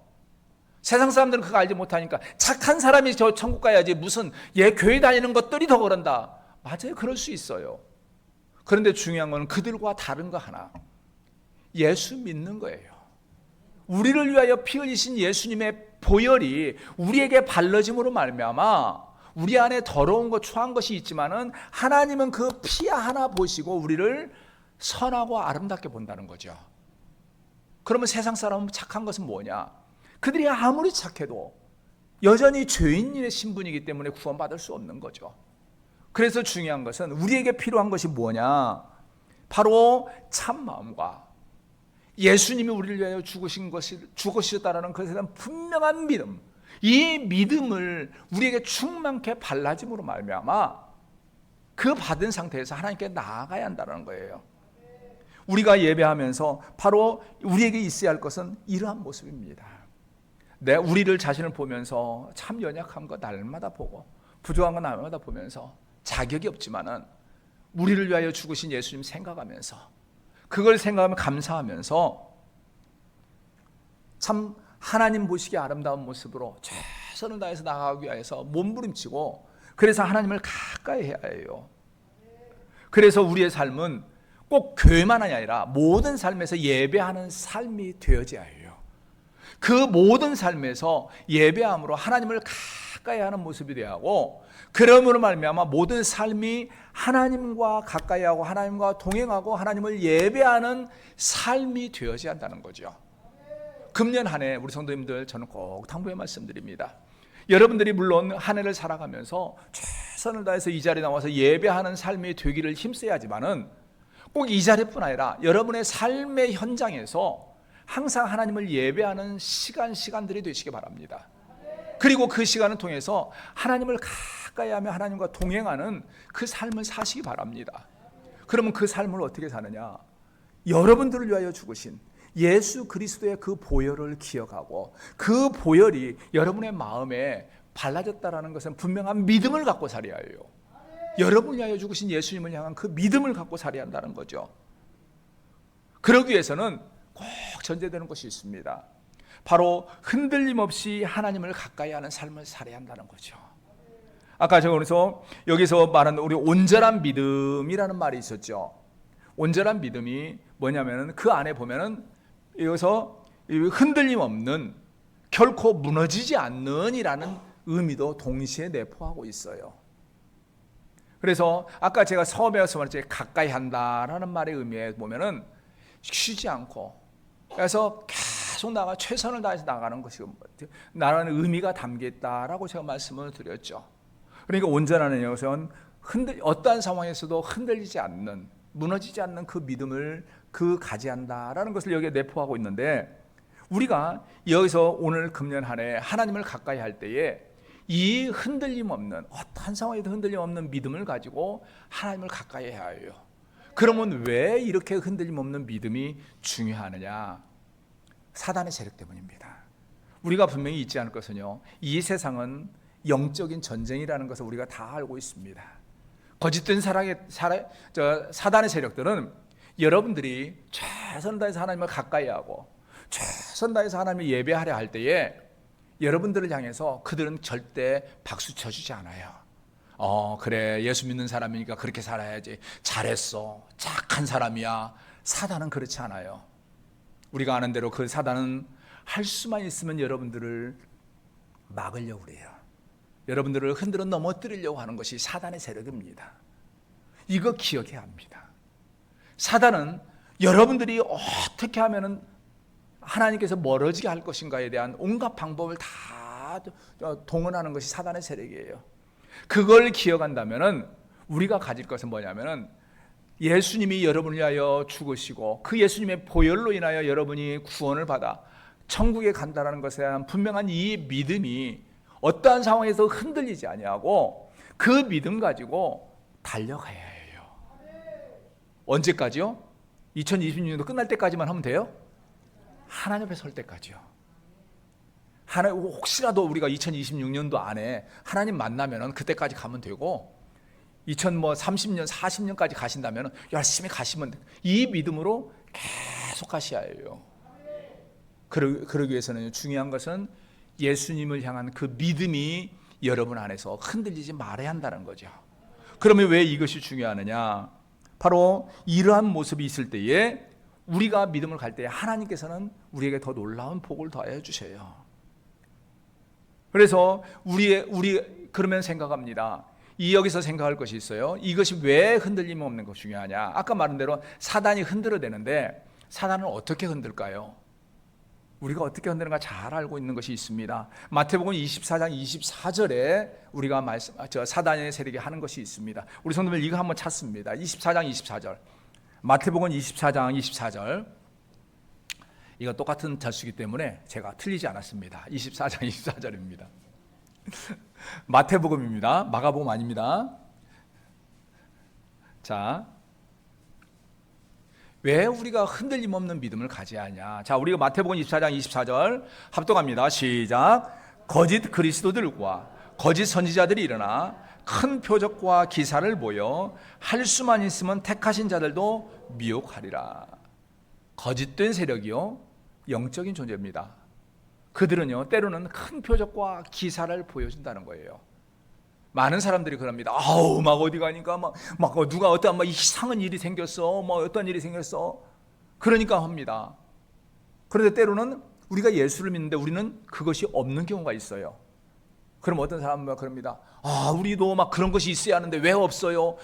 세상 사람들은 그거 알지 못하니까 착한 사람이 저 천국 가야지 무슨 얘 교회 다니는 것들이 더 그런다. 맞아요. 그럴 수 있어요. 그런데 중요한 건 그들과 다른 거 하나. 예수 믿는 거예요. 우리를 위하여 피 흘리신 예수님의 보혈이 우리에게 발라짐으로 말미암아 우리 안에 더러운 것 추한 것이 있지만은 하나님은 그 피 하나 보시고 우리를 선하고 아름답게 본다는 거죠. 그러면 세상 사람은 착한 것은 뭐냐? 그들이 아무리 착해도 여전히 죄인의 신분이기 때문에 구원받을 수 없는 거죠. 그래서 중요한 것은 우리에게 필요한 것이 뭐냐? 바로 참 마음과 예수님이 우리를 위하여 죽으셨다라는 것에 대한 분명한 믿음, 이 믿음을 우리에게 충만케 발라짐으로 말미암아 그 받은 상태에서 하나님께 나아가야 한다는 거예요. 우리가 예배하면서 바로 우리에게 있어야 할 것은 이러한 모습입니다. 우리를 자신을 보면서 참 연약한 거 날마다 보고 부족한 거 날마다 보면서 자격이 없지만은 우리를 위하여 죽으신 예수님 생각하면서 그걸 생각하면 감사하면서 참 하나님 보시기에 아름다운 모습으로 최선을 다해서 나아가기 위해서 몸부림치고 그래서 하나님을 가까이 해야 해요. 그래서 우리의 삶은 꼭 교회만이 아니라 모든 삶에서 예배하는 삶이 되어져야 해요. 그 모든 삶에서 예배함으로 하나님을 가까이 하는 모습이 되어야 하고 그러므로 말미암아 모든 삶이 하나님과 가까이 하고 하나님과 동행하고 하나님을 예배하는 삶이 되어져야 한다는 거죠. 금년 한 해 우리 성도님들 저는 꼭 당부해 말씀드립니다. 여러분들이 물론 한 해를 살아가면서 최선을 다해서 이 자리에 나와서 예배하는 삶이 되기를 힘써야지만은 꼭 이 자리뿐 아니라 여러분의 삶의 현장에서 항상 하나님을 예배하는 시간들이 되시기 바랍니다. 그리고 그 시간을 통해서 하나님을 가까이 하며 하나님과 동행하는 그 삶을 사시기 바랍니다. 그러면 그 삶을 어떻게 사느냐? 여러분들을 위하여 죽으신 예수 그리스도의 그 보혈을 기억하고 그 보혈이 여러분의 마음에 발라졌다라는 것은 분명한 믿음을 갖고 살아야 해요. 여러분을 위하여 죽으신 예수님을 향한 그 믿음을 갖고 살아야 한다는 거죠. 그러기 위해서는 꼭 전제되는 것이 있습니다. 바로 흔들림 없이 하나님을 가까이 하는 삶을 살아야 한다는 거죠. 아까 제가 그래서 여기서 말하는 우리 온전한 믿음이라는 말이 있었죠. 온전한 믿음이 뭐냐면은 그 안에 보면은 여기서 흔들림 없는 결코 무너지지 않는 이라는 의미도 동시에 내포하고 있어요. 그래서 아까 제가 처음에서 말했죠. 가까이 한다라는 말의 의미에 보면은 쉬지 않고 그래서 계속 최선을 다해서 나가는 것이 나라는 의미가 담겨 있다라고 제가 말씀을 드렸죠. 그러니까 온전한 것은 어떠한 상황에서도 흔들리지 않는 무너지지 않는 그 믿음을 가지한다라는 것을 여기에 내포하고 있는데 우리가 여기서 오늘 금년 한 해 하나님을 가까이 할 때에 이 흔들림 없는 어떠한 상황에도 흔들림 없는 믿음을 가지고 하나님을 가까이 해야 해요. 그러면 왜 이렇게 흔들림 없는 믿음이 중요하느냐? 사단의 세력 때문입니다. 우리가 분명히 잊지 않을 것은요, 이 세상은 영적인 전쟁이라는 것을 우리가 다 알고 있습니다. 거짓된 사단의 세력들은 여러분들이 최선 다해서 하나님을 가까이 하고 최선 다해서 하나님을 예배하려 할 때에 여러분들을 향해서 그들은 절대 박수 쳐주지 않아요. 그래, 예수 믿는 사람이니까 그렇게 살아야지, 잘했어, 착한 사람이야. 사단은 그렇지 않아요. 우리가 아는 대로 그 사단은 할 수만 있으면 여러분들을 막으려고 그래요. 여러분들을 흔들어 넘어뜨리려고 하는 것이 사단의 세력입니다. 이거 기억해야 합니다. 사단은 여러분들이 어떻게 하면 하나님께서 멀어지게 할 것인가에 대한 온갖 방법을 다 동원하는 것이 사단의 세력이에요. 그걸 기억한다면 우리가 가질 것은 뭐냐면 예수님이 여러분을 위하여 죽으시고 그 예수님의 보혈로 인하여 여러분이 구원을 받아 천국에 간다는 것에 대한 분명한 이 믿음이 어떠한 상황에서 흔들리지 아니하고 그 믿음 가지고 달려가야 해요. 언제까지요? 2026년도 끝날 때까지만 하면 돼요? 하나님 앞에 설 때까지요. 혹시라도 우리가 2026년도 안에 하나님 만나면은 그때까지 가면 되고 2030년, 40년까지 가신다면 열심히 가시면 돼요. 이 믿음으로 계속 가셔야 해요. 그러기 위해서는 중요한 것은 예수님을 향한 그 믿음이 여러분 안에서 흔들리지 말아야 한다는 거죠. 그러면 왜 이것이 중요하느냐? 바로 이러한 모습이 있을 때에 우리가 믿음을 갈 때에 하나님께서는 우리에게 더 놀라운 복을 더하여 주셔요. 그래서 우리 그러면 생각합니다. 여기서 생각할 것이 있어요. 이것이 왜 흔들림 없는 것 중요하냐? 아까 말한 대로 사단이 흔들어대는데 사단은 어떻게 흔들까요? 우리가 어떻게 흔드는가 잘 알고 있는 것이 있습니다. 마태복음 24장 24절에 우리가 사단의 세력이 하는 것이 있습니다. 우리 성도들 이거 한번 찾습니다. 24장 24절. 마태복음 24장 24절. 이거 똑같은 자수이기 때문에 제가 틀리지 않았습니다. 24장 24절입니다. 마태복음입니다. 마가복음 아닙니다. 자, 왜 우리가 흔들림 없는 믿음을 가져야 하냐? 자, 우리가 마태복음 24장 24절 합독합니다. 시작. 거짓 그리스도들과 거짓 선지자들이 일어나 큰 표적과 기사를 보여 할 수만 있으면 택하신 자들도 미혹하리라. 거짓된 세력이요, 영적인 존재입니다. 그들은요, 때로는 큰 표적과 기사를 보여준다는 거예요. 많은 사람들이 그럽니다. 막 어디 가니까 막 누가 어떤 이상한 일이 생겼어, 어떤 일이 생겼어. 그러니까 합니다. 그런데 때로는 우리가 예수를 믿는데 우리는 그것이 없는 경우가 있어요. 그럼 어떤 사람은 그럽니다. 우리도 막 그런 것이 있어야 하는데 왜 없어요?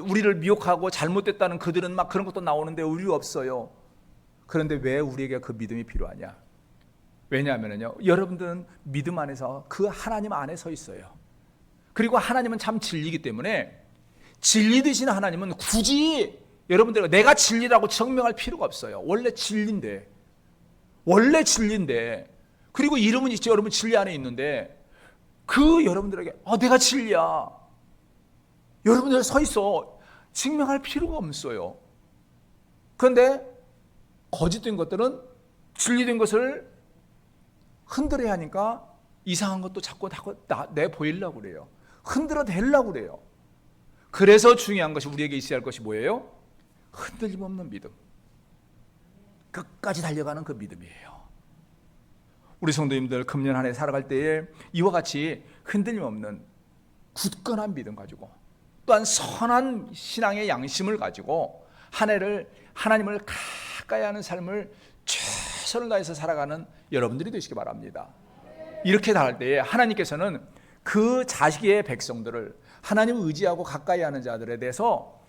우리를 미혹하고 잘못됐다는 그들은 막 그런 것도 나오는데 우리 없어요. 그런데 왜 우리에게 그 믿음이 필요하냐? 왜냐하면요, 여러분들은 믿음 안에서 그 하나님 안에 서 있어요. 그리고 하나님은 참 진리이기 때문에 진리 되시는 하나님은 굳이 여러분들 내가 진리라고 증명할 필요가 없어요. 원래 진리인데 그리고 이름은 있죠. 여러분 진리 안에 있는데 그 여러분들에게 내가 진리야, 여러분들 서 있어, 증명할 필요가 없어요. 그런데 거짓된 것들은 진리된 것을 흔들어야 하니까 이상한 것도 자꾸 내보이려고 그래요. 흔들어대려고 그래요. 그래서 중요한 것이 우리에게 있어야 할 것이 뭐예요? 흔들림 없는 믿음. 끝까지 달려가는 그 믿음이에요. 우리 성도님들 금년 한 해 살아갈 때에 이와 같이 흔들림 없는 굳건한 믿음 가지고 또한 선한 신앙의 양심을 가지고 한 해를 하나님을 가까이 하는 삶을 최선을 다해서 살아가는 여러분들이 되시기 바랍니다. 이렇게 할 때에 하나님께서는 그 자식의 백성들을 하나님을 의지하고 가까이 하는 자들에 대해서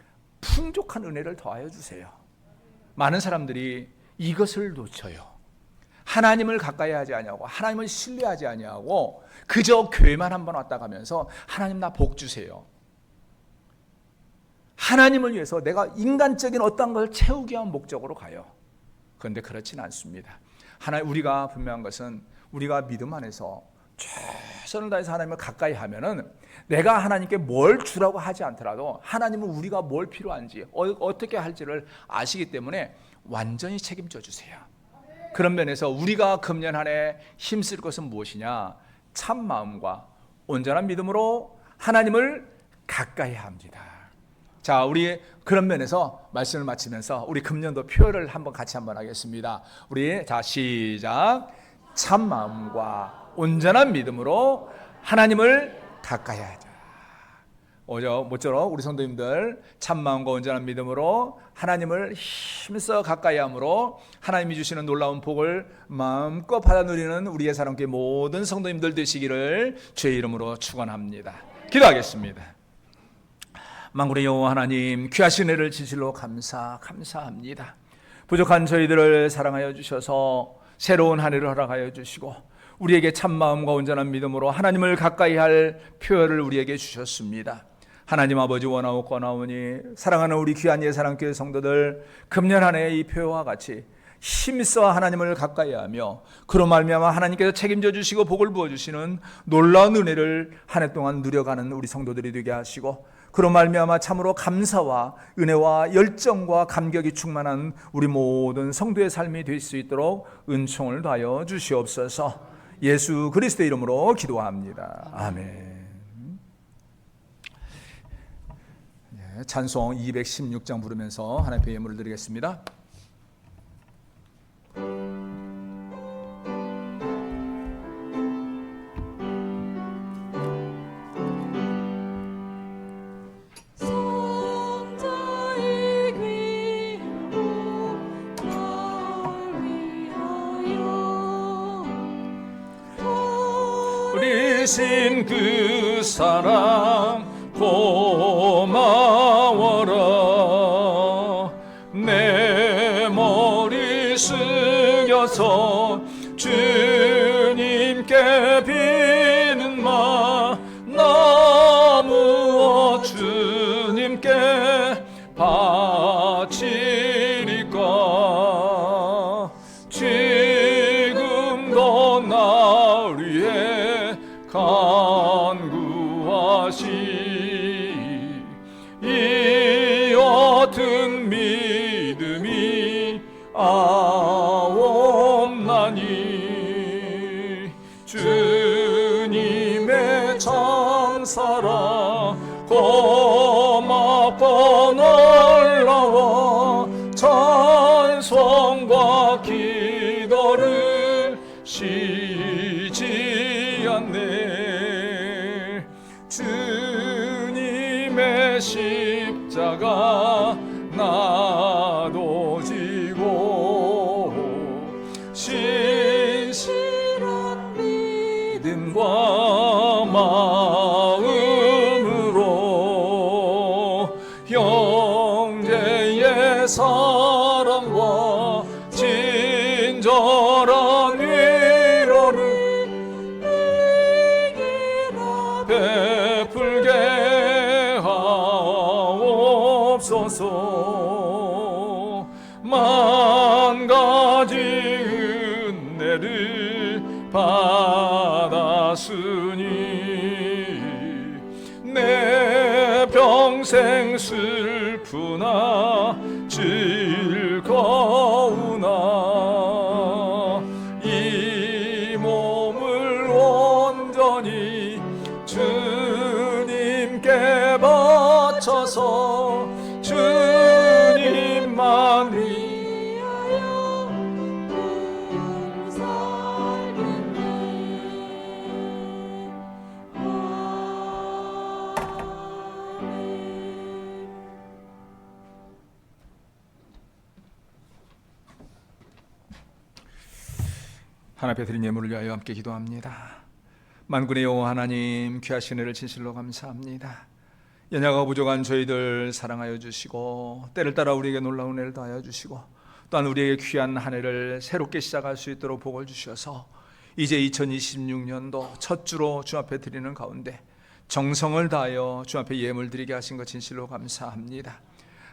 풍족한 은혜를 더하여 주세요. 많은 사람들이 이것을 놓쳐요. 하나님을 가까이 하지 아니하고 하나님을 신뢰하지 아니하고 그저 교회만 한번 왔다 가면서 하나님 나 복 주세요. 하나님을 위해서 내가 인간적인 어떤 것을 채우기 위한 목적으로 가요. 그런데 그렇지는 않습니다. 우리가 분명한 것은 우리가 믿음 안에서 최선을 다해서 하나님을 가까이 하면은 내가 하나님께 뭘 주라고 하지 않더라도 하나님은 우리가 뭘 필요한지 어떻게 할지를 아시기 때문에 완전히 책임져 주세요. 그런 면에서 우리가 금년 한 해 힘쓸 것은 무엇이냐? 참 마음과 온전한 믿음으로 하나님을 가까이 합니다. 자, 우리 그런 면에서 말씀을 마치면서 우리 금년도 표를 같이 한번 하겠습니다. 우리 시작. 참 마음과 온전한 믿음으로 하나님을 가까이 하자. 모쪼록 우리 성도님들 참 마음과 온전한 믿음으로 하나님을 힘써 가까이 함으로 하나님이 주시는 놀라운 복을 마음껏 받아 누리는 우리의 사랑교회 모든 성도님들 되시기를 주의 이름으로 축원합니다. 기도하겠습니다. 만군의 여호와 하나님, 귀하신 은혜를 진실로 감사합니다. 부족한 저희들을 사랑하여 주셔서 새로운 한 해를 허락하여 주시고 우리에게 참마음과 온전한 믿음으로 하나님을 가까이 할 표현을 우리에게 주셨습니다. 하나님 아버지 원하옵거나오니 사랑하는 우리 귀한 예사랑교회 성도들 금년 한 해 이 표와 같이 힘써 하나님을 가까이 하며 그로 말미암아 하나님께서 책임져 주시고 복을 부어 주시는 놀라운 은혜를 한 해 동안 누려가는 우리 성도들이 되게 하시고 그로 말미암아 참으로 감사와 은혜와 열정과 감격이 충만한 우리 모든 성도의 삶이 될 수 있도록 은총을 다하여 주시옵소서. 예수 그리스도의 이름으로 기도합니다. 아멘. 찬송 216장 부르면서 하나님께 예물을 드리겠습니다. 신 그 사랑 고마워라. 내 머리 숙여서 주님께 비는 마 나무어 주님께 바치리까. 지금도 나 위해 간구하시 이 어떤 믿음이 아옵나니. 주님의 참사랑 고맙고 놀라워 찬송과 기도를 쉬지 않네. 주님의 십자가 나도 지고 신실한 믿음과 마음으로 형제의 사랑과 친절한 위로를 베풀게 하옵소서. 만 가지 은혜를 받았으니 내 평생 슬프나 즐거우나 이 몸을 온전히 주님께 바쳐서 주님만 위하여 살겠네. 하나님 앞에 드린 예물을 위하여 함께 기도합니다. 만군의 여호와 하나님, 귀하신 은혜를 진실로 감사합니다. 연약하고 부족한 저희들 사랑하여 주시고 때를 따라 우리에게 놀라운 은혜를 더하여 주시고 또한 우리에게 귀한 한 해를 새롭게 시작할 수 있도록 복을 주셔서 이제 2026년도 첫 주로 주 앞에 드리는 가운데 정성을 다하여 주 앞에 예물 드리게 하신 것 진실로 감사합니다.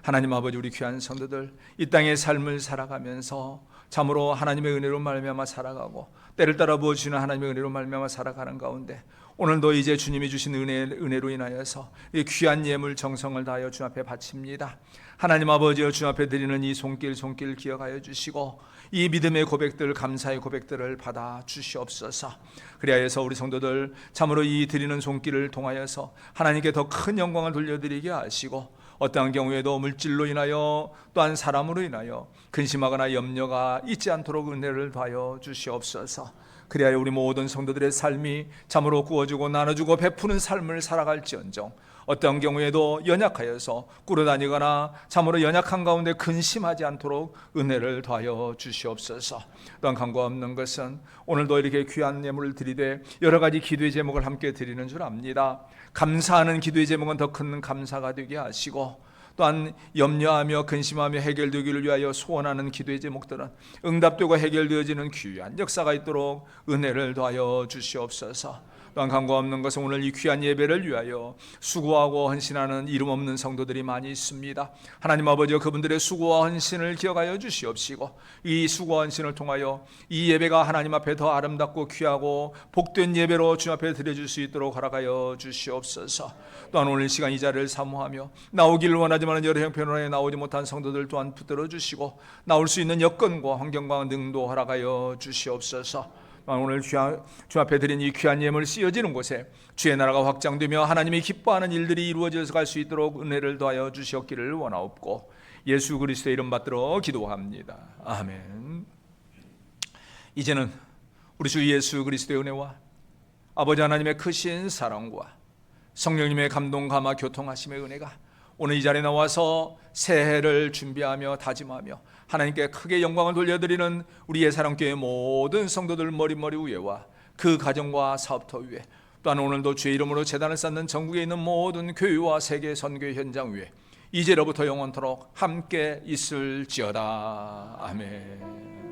하나님 아버지, 우리 귀한 성도들 이 땅의 삶을 살아가면서 참으로 하나님의 은혜로 말미암아 살아가고 때를 따라 부어주시는 하나님의 은혜로 말미암아 살아가는 가운데 오늘도 이제 주님이 주신 은혜로 인하여서 이 귀한 예물 정성을 다하여 주 앞에 바칩니다. 하나님 아버지여, 주 앞에 드리는 이 손길 기억하여 주시고 이 믿음의 고백들, 감사의 고백들을 받아 주시옵소서. 그리하여서 우리 성도들 참으로 이 드리는 손길을 통하여서 하나님께 더 큰 영광을 돌려드리게 하시고 어떠한 경우에도 물질로 인하여 또한 사람으로 인하여 근심하거나 염려가 있지 않도록 은혜를 더하여 주시옵소서. 그리하여 우리 모든 성도들의 삶이 참으로 구워주고 나눠주고 베푸는 삶을 살아갈지언정 어떠한 경우에도 연약하여서 꿇어다니거나 참으로 연약한 가운데 근심하지 않도록 은혜를 더하여 주시옵소서. 또한 간과 없는 것은 오늘도 이렇게 귀한 예물을 드리되 여러 가지 기도의 제목을 함께 드리는 줄 압니다. 감사하는 기도의 제목은 더 큰 감사가 되게 하시고 또한 염려하며 근심하며 해결되기를 위하여 소원하는 기도의 제목들은 응답되고 해결되어지는 귀한 역사가 있도록 은혜를 더하여 주시옵소서. 또한 간과 없는 것은 오늘 이 귀한 예배를 위하여 수고하고 헌신하는 이름 없는 성도들이 많이 있습니다. 하나님 아버지여, 그분들의 수고와 헌신을 기억하여 주시옵시고, 이 수고와 헌신을 통하여 이 예배가 하나님 앞에 더 아름답고 귀하고 복된 예배로 주님 앞에 드려줄 수 있도록 허락하여 주시옵소서. 또한 오늘 시간 이 자리를 사모하며 나오기를 원하지만 여러 형편으로 나오지 못한 성도들 또한 붙들어 주시고, 나올 수 있는 여건과 환경과 능도 허락하여 주시옵소서. 오늘 주 앞에 드린 이 귀한 예물 쓰여지는 곳에 주의 나라가 확장되며 하나님이 기뻐하는 일들이 이루어져서 갈 수 있도록 은혜를 더하여 주시옵기를 원하옵고, 예수 그리스도의 이름 받들어 기도합니다. 아멘. 이제는 우리 주 예수 그리스도의 은혜와 아버지 하나님의 크신 사랑과 성령님의 감동 감화 교통하심의 은혜가 오늘 이 자리에 나와서 새해를 준비하며 다짐하며 하나님께 크게 영광을 돌려드리는 우리 예사랑교회 모든 성도들 머리머리 위에와 그 가정과 사업터 위에, 또한 오늘도 주의 이름으로 제단을 쌓는 전국에 있는 모든 교회와 세계 선교 현장 위에 이제로부터 영원토록 함께 있을지어다. 아멘.